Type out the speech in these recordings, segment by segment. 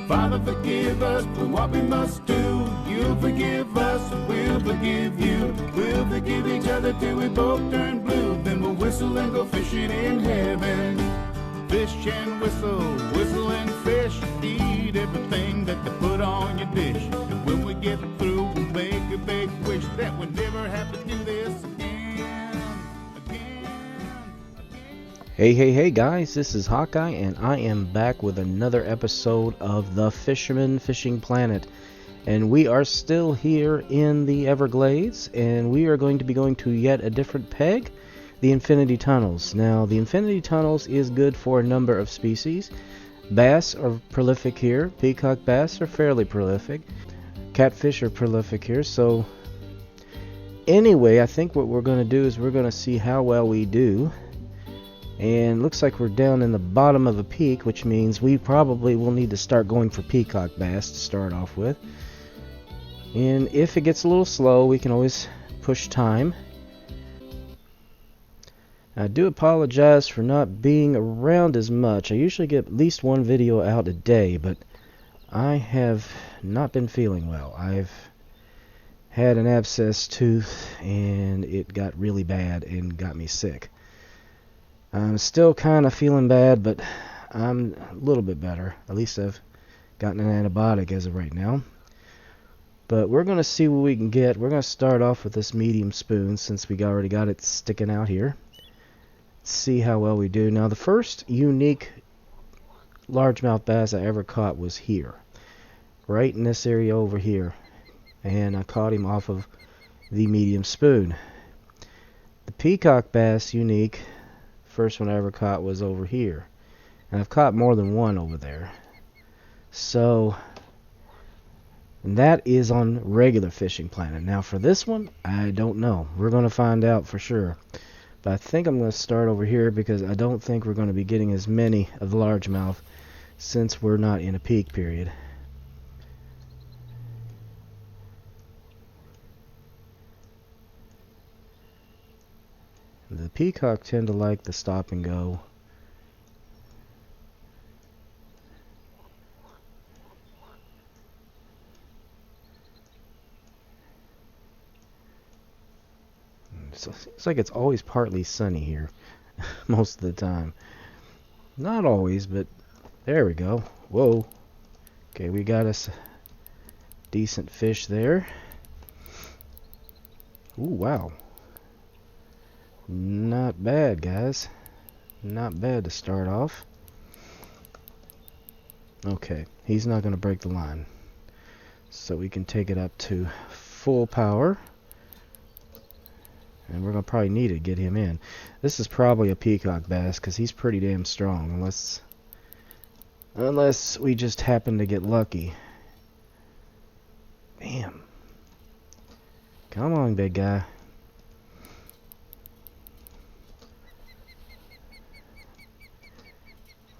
Father, forgive us for what we must do. You'll forgive us, we'll forgive you. We'll forgive each other till we both turn blue. Then we'll whistle and go fishing in heaven. Fish and whistle, whistle and fish. Eat everything that they put on your dish. And when we get through, we'll make a big wish that we never have to do this again. Hey guys, this is Hawkeye and I am back with another episode of the Fisherman Fishing Planet, and we are still here in the Everglades, and we are going to be going to yet a different peg, the Infinity Tunnels. Now the Infinity Tunnels is good for a number of species. Bass are prolific here, peacock bass are fairly prolific, catfish are prolific here. So anyway, I think what we're going to do is we're going to see how well we do. And looks like we're down in the bottom of a peak, which means we probably will need to start going for peacock bass to start off with. And if it gets a little slow, we can always push time. I do apologize for not being around as much. I usually get at least one video out a day, but I have not been feeling well. I've had an abscess tooth and it got really bad and got me sick. I'm still kind of feeling bad, but I'm a little bit better. At least I've gotten an antibiotic as of right now. But we're going to see what we can get. We're going to start off with this medium spoon since we already got it sticking out here. Let's see how well we do. Now the first unique largemouth bass I ever caught was here. Right in this area over here. And I caught him off of the medium spoon. The peacock bass unique, first one I ever caught, was over here, and I've caught more than one over there. So, and that is on regular Fishing Planet. Now for this one, I don't know. We're going to find out for sure. But I think I'm going to start over here because I don't think we're going to be getting as many of the largemouth since we're not in a peak period. The peacock tend to like the stop and go. So it seems like it's always partly sunny here most of the time. Not always, but there we go. Whoa. Okay, we got us a decent fish there. Ooh, wow. Not bad, guys. Not bad to start off. Okay, he's not going to break the line. So we can take it up to full power. And we're going to probably need to get him in. This is probably a peacock bass because he's pretty damn strong. Unless we just happen to get lucky. Bam. Come on, big guy.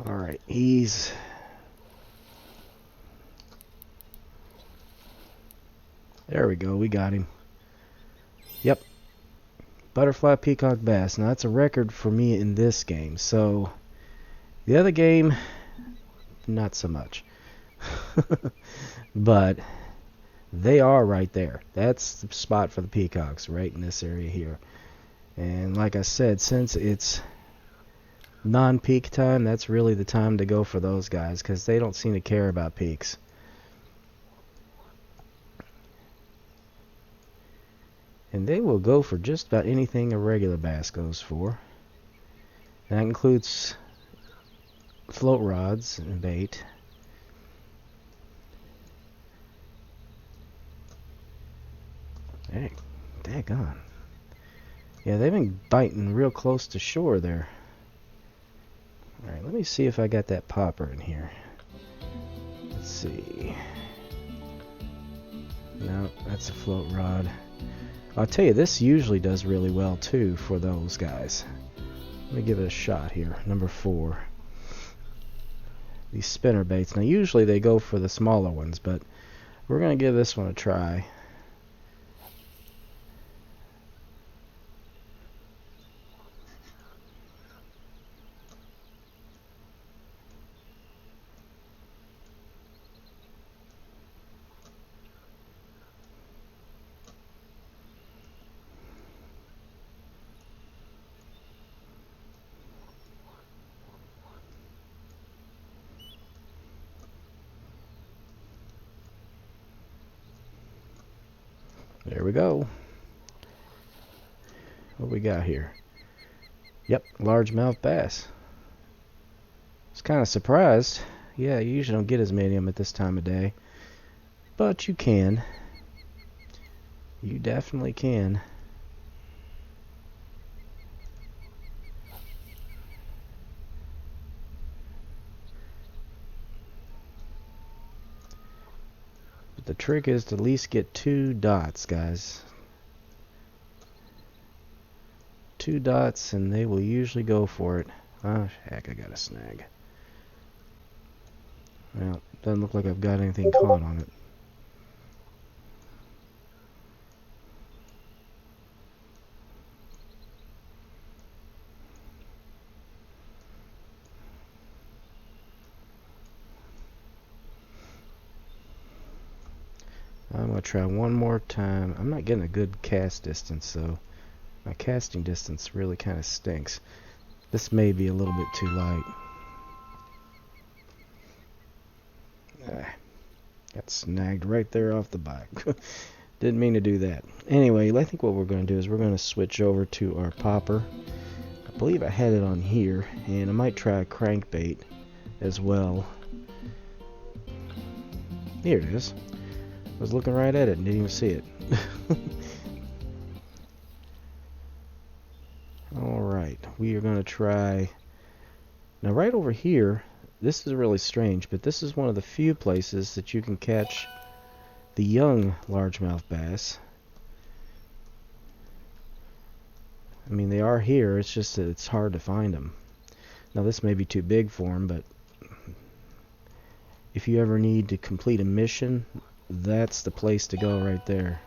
Alright, there we go, we got him. Yep. Butterfly Peacock Bass. Now that's a record for me in this game. So, the other game, not so much. But, they are right there. That's the spot for the peacocks, right in this area here. And like I said, since it's non-peak time, that's really the time to go for those guys because they don't seem to care about peaks. And they will go for just about anything a regular bass goes for. That includes float rods and bait. Hey, daggone. Yeah, they've been biting real close to shore there. Alright, let me see if I got that popper in here. Let's see. No, that's a float rod. I'll tell you, this usually does really well too for those guys. Let me give it a shot here. Number 4. These spinner baits. Now usually they go for the smaller ones, but we're going to give this one a try. There we go. What we got here? Yep, largemouth bass. I was kind of surprised. Yeah, you usually don't get as many of them at this time of day. But you can. You definitely can. But the trick is to at least get 2 dots, guys. 2 dots and they will usually go for it. Oh, heck, I got a snag. Well, doesn't look like I've got anything caught on it. I'm going to try one more time. I'm not getting a good cast distance, so my casting distance really kind of stinks. This may be a little bit too light. Got snagged right there off the bike. Didn't mean to do that. Anyway, I think what we're going to do is we're going to switch over to our popper. I believe I had it on here, and I might try a crankbait as well. Here it is. I was looking right at it and didn't even see it. Alright, we are going to try... Now right over here, this is really strange, but this is one of the few places that you can catch the young largemouth bass. I mean, they are here, it's just that it's hard to find them. Now this may be too big for them, but if you ever need to complete a mission, that's the place to go right there.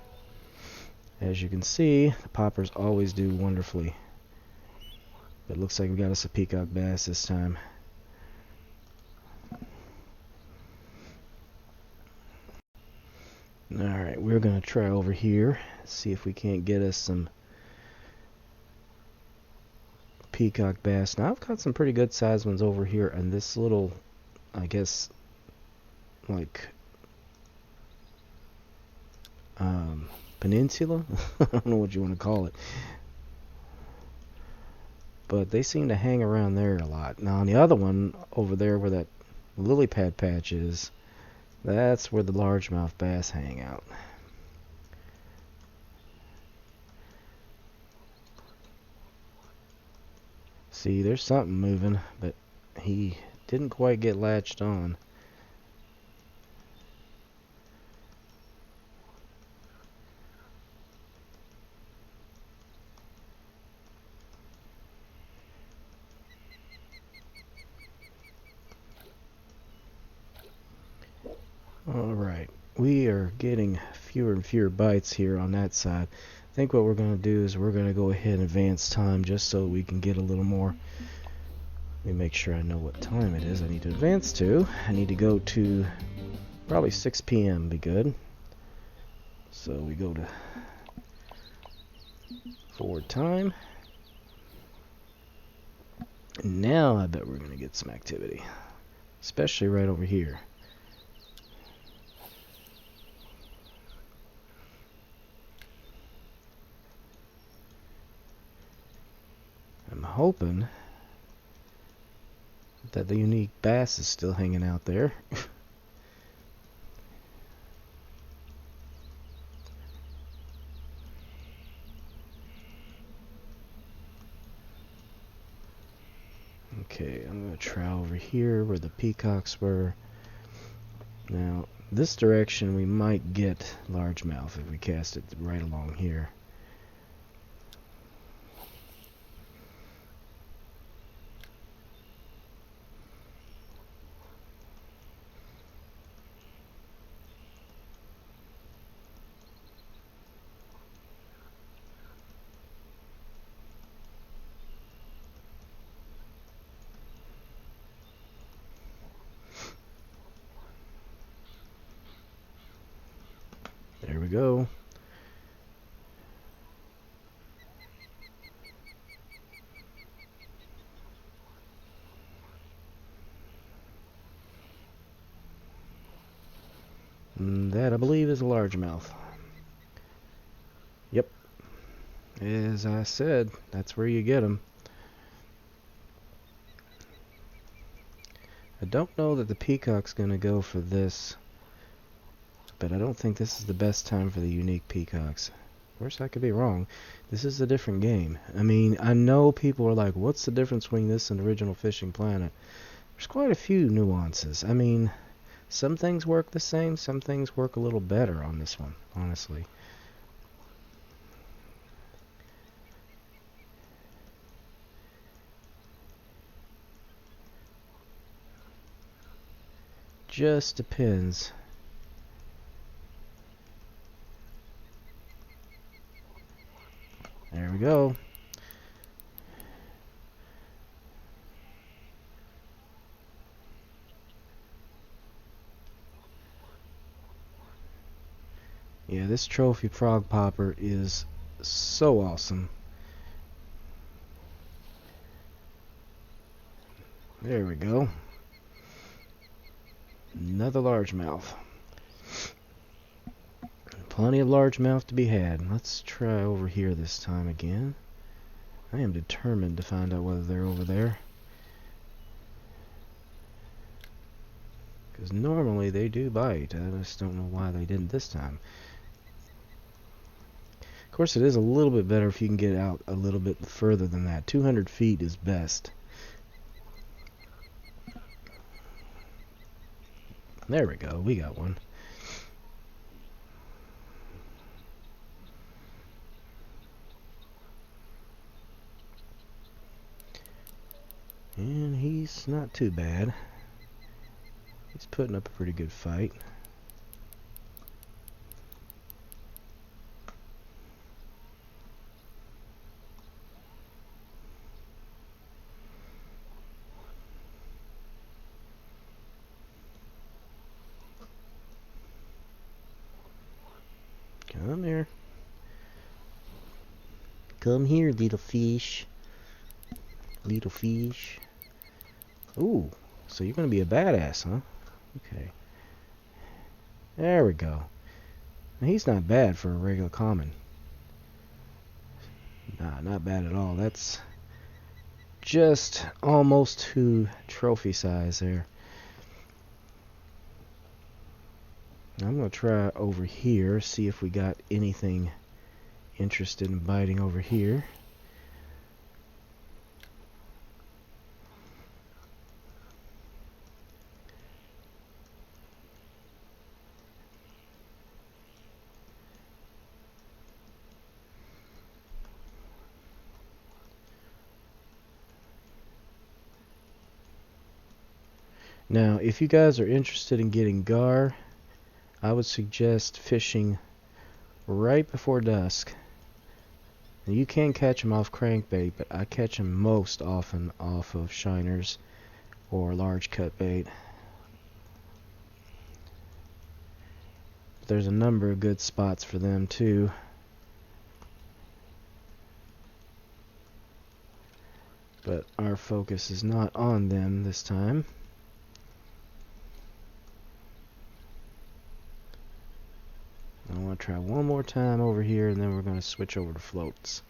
As you can see, the poppers always do wonderfully. It looks like we got us a peacock bass this time. Alright, we're going to try over here, see if we can't get us some peacock bass. Now I've got some pretty good sized ones over here, and this little, I guess, like peninsula? I don't know what you want to call it. But they seem to hang around there a lot. Now on the other one, over there where that lily pad patch is, that's where the largemouth bass hang out. See, there's something moving, but he didn't quite get latched on. Alright, we are getting fewer and fewer bites here on that side. I think what we're going to do is we're going to go ahead and advance time just so we can get a little more. Let me make sure I know what time it is I need to advance to. I need to go to probably 6 p.m. be good. So we go to forward time. And now I bet we're going to get some activity. Especially right over here. I'm hoping that the unique bass is still hanging out there. Okay, I'm going to try over here where the peacocks were. Now, this direction we might get largemouth if we cast it right along here. There we go. And that, I believe, is a largemouth. As I said, that's where you get them. I don't know that the peacock's going to go for this, but I don't think this is the best time for the unique peacocks. Of course, I could be wrong. This is a different game. I mean, I know people are like, what's the difference between this and Original Fishing Planet? There's quite a few nuances. I mean, some things work the same, some things work a little better on this one, honestly. Just depends. There we go. Yeah, this trophy frog popper is so awesome. There we go. Another largemouth. Plenty of largemouth to be had. Let's try over here this time again. I am determined to find out whether they're over there. Because normally they do bite. I just don't know why they didn't this time. Of course, it is a little bit better if you can get out a little bit further than that. 200 feet is best. There we go. We got one. And he's not too bad. He's putting up a pretty good fight. Come here. Come here, little fish. Little fish. Ooh, so you're going to be a badass, huh? Okay. There we go. Now, he's not bad for a regular common. Nah, not bad at all. That's just almost to trophy size there. I'm going to try over here, see if we got anything interested in biting over here. Now, if you guys are interested in getting gar, I would suggest fishing right before dusk. Now, you can catch them off crankbait, but I catch them most often off of shiners or large cut bait. There's a number of good spots for them too. But our focus is not on them this time. I want to try one more time over here, and then we're going to switch over to floats.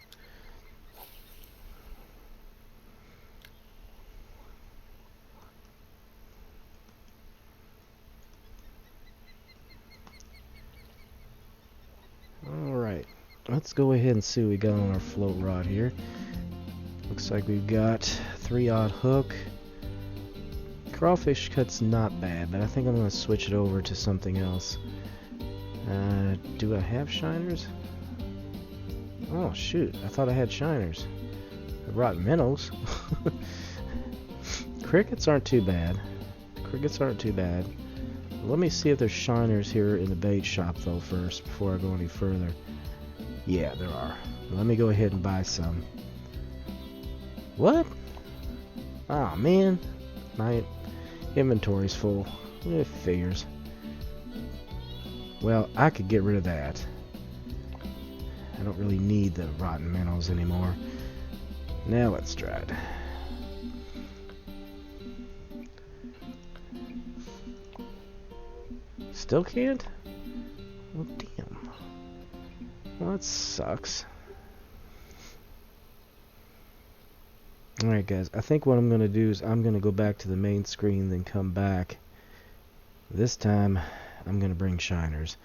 Alright, let's go ahead and see what we got on our float rod here. Looks like we've got 3/0 hook. Crawfish cut's not bad, but I think I'm going to switch it over to something else. Do I have shiners? Oh shoot, I thought I had shiners. I brought minnows. Crickets aren't too bad. Crickets aren't too bad. Let me see if there's shiners here in the bait shop though first, before I go any further. Yeah, there are. Let me go ahead and buy some. What? Oh man, my inventory's full. It figures. Well, I could get rid of that. I don't really need the rotten minnows anymore. Now let's try it. Still can't? Well, damn. Well, that sucks. Alright guys, I think what I'm going to do is I'm going to go back to the main screen, then come back. This time I'm going to bring shiners.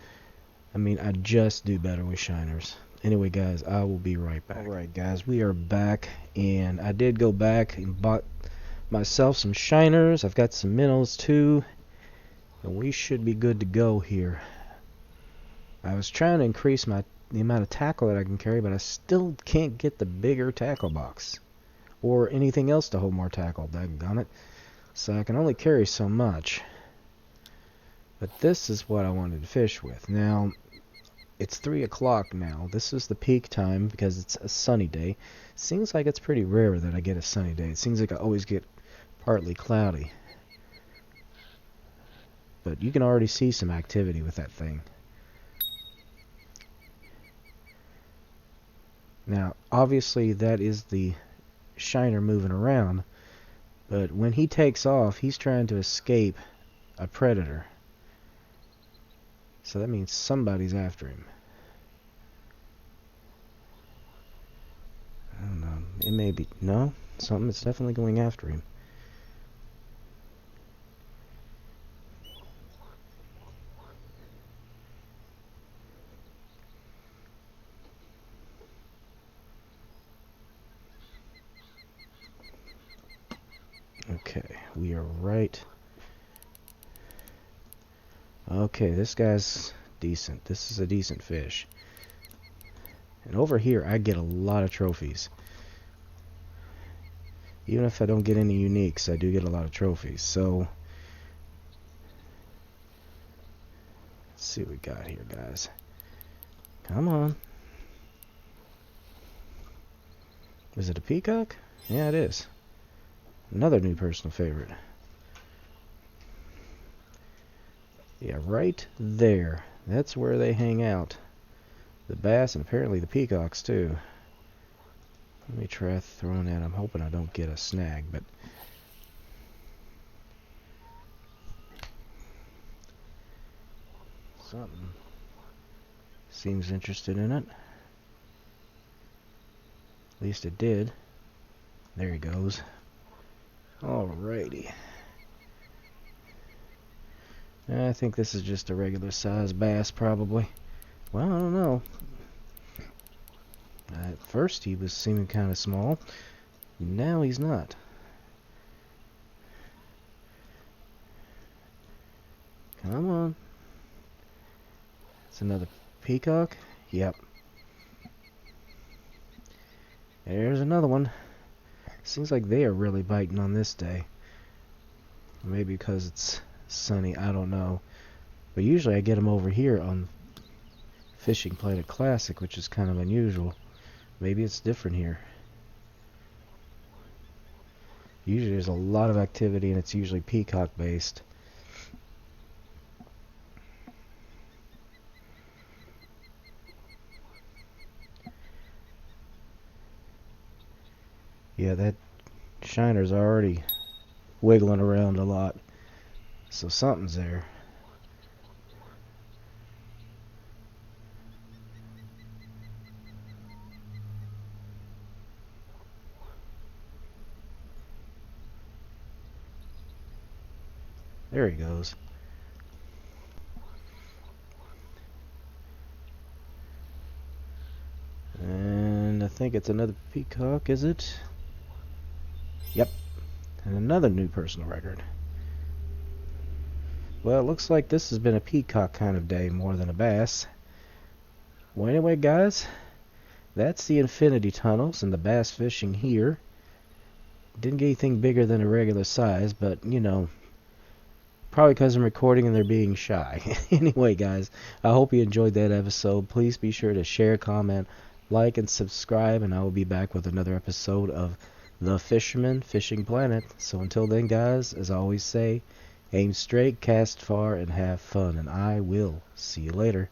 I mean, I just do better with shiners. Anyway guys, I will be right back. Alright guys, we are back, and I did go back and bought myself some shiners. I've got some minnows too, and we should be good to go here. I was trying to increase the amount of tackle that I can carry, but I still can't get the bigger tackle box or anything else to hold more tackle, daggone it. So I can only carry so much. But this is what I wanted to fish with. Now, it's 3 o'clock now. This is the peak time because it's a sunny day. Seems like it's pretty rare that I get a sunny day. It seems like I always get partly cloudy. But you can already see some activity with that thing. Now, obviously that is the shiner moving around, but when he takes off, he's trying to escape a predator. So that means somebody's after him. I don't know. It may be... No, something is definitely going after him. Okay, we are right. Okay, this guy's decent. This is a decent fish. And over here, I get a lot of trophies. Even if I don't get any uniques, I do get a lot of trophies. So, let's see what we got here, guys. Come on. Is it a peacock? Yeah, it is. Another new personal favorite. Yeah, right there. That's where they hang out. The bass and apparently the peacocks too. Let me try throwing that. I'm hoping I don't get a snag, but something seems interested in it. At least it did. There he goes. Alrighty. I think this is just a regular size bass, probably. Well, I don't know. At first he was seeming kind of small. Now he's not. Come on. It's another peacock. Yep. There's another one. Seems like they are really biting on this day. Maybe because it's sunny, I don't know. But usually I get them over here on Fishing Planet Classic, which is kind of unusual. Maybe it's different here. Usually there's a lot of activity and it's usually peacock based. Yeah, that shiner's already wiggling around a lot. So something's there. There he goes. And I think it's another peacock, is it? Yep. And another new personal record. Well, it looks like this has been a peacock kind of day more than a bass. Well, anyway, guys, that's the infinity tunnels and the bass fishing here. Didn't get anything bigger than a regular size, but, you know, probably because I'm recording and they're being shy. Anyway, guys, I hope you enjoyed that episode. Please be sure to share, comment, like, and subscribe, and I will be back with another episode of The Fisherman Fishing Planet. So until then, guys, as I always say, aim straight, cast far, and have fun, and I will see you later.